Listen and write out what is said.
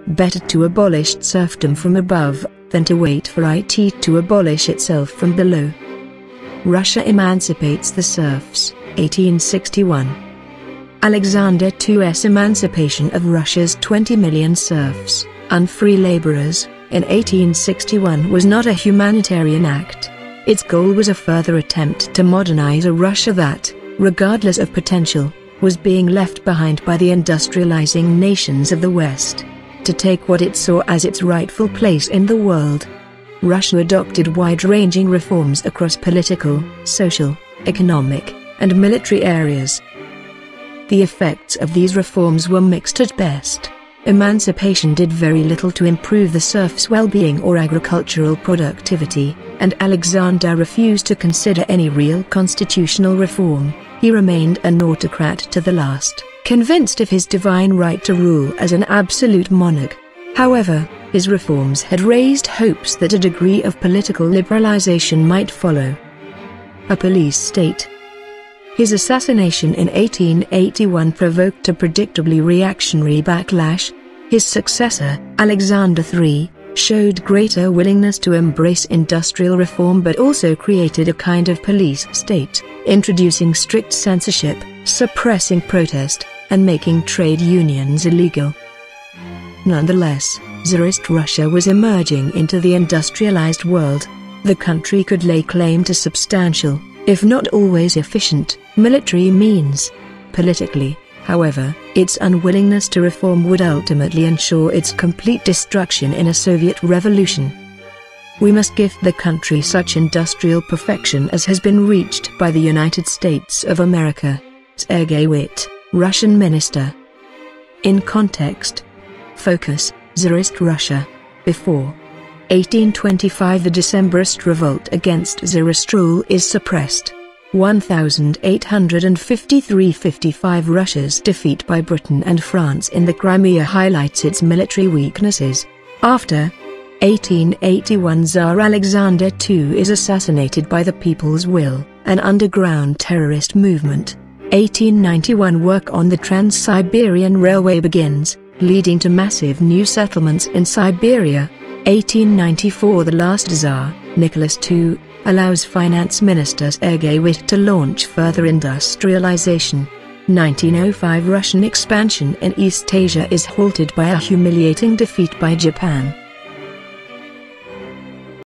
Better to abolish serfdom from above, than to wait for it to abolish itself from below. Russia emancipates the serfs, 1861. Alexander II's emancipation of Russia's 20 million serfs, unfree laborers, in 1861 was not a humanitarian act. Its goal was a further attempt to modernize a Russia that, regardless of potential, was being left behind by the industrializing nations of the West, to take what it saw as its rightful place in the world. Russia adopted wide-ranging reforms across political, social, economic, and military areas. The effects of these reforms were mixed at best. Emancipation did very little to improve the serfs' well-being or agricultural productivity, and Alexander refused to consider any real constitutional reform. He remained an autocrat to the last, convinced of his divine right to rule as an absolute monarch. However, his reforms had raised hopes that a degree of political liberalization might follow. A police state. His assassination in 1881 provoked a predictably reactionary backlash. His successor, Alexander III, showed greater willingness to embrace industrial reform but also created a kind of police state, introducing strict censorship, suppressing protest, and making trade unions illegal. Nonetheless, Tsarist Russia was emerging into the industrialized world. The country could lay claim to substantial, if not always efficient, military means. Politically, however, its unwillingness to reform would ultimately ensure its complete destruction in a Soviet revolution. We must give the country such industrial perfection as has been reached by the United States of America. Sergei Witte, Russian minister. In context. Focus, Tsarist Russia. Before 1825 the Decembrist revolt against Tsarist rule is suppressed. 1853–55 Russia's defeat by Britain and France in the Crimea highlights its military weaknesses. After 1881 Tsar Alexander II is assassinated by the people's will, an underground terrorist movement. 1891 work on the Trans-Siberian Railway begins, leading to massive new settlements in Siberia. 1894 the last Tsar, Nicholas II, allows Finance Minister Sergei Witte to launch further industrialization. 1905 Russian expansion in East Asia is halted by a humiliating defeat by Japan.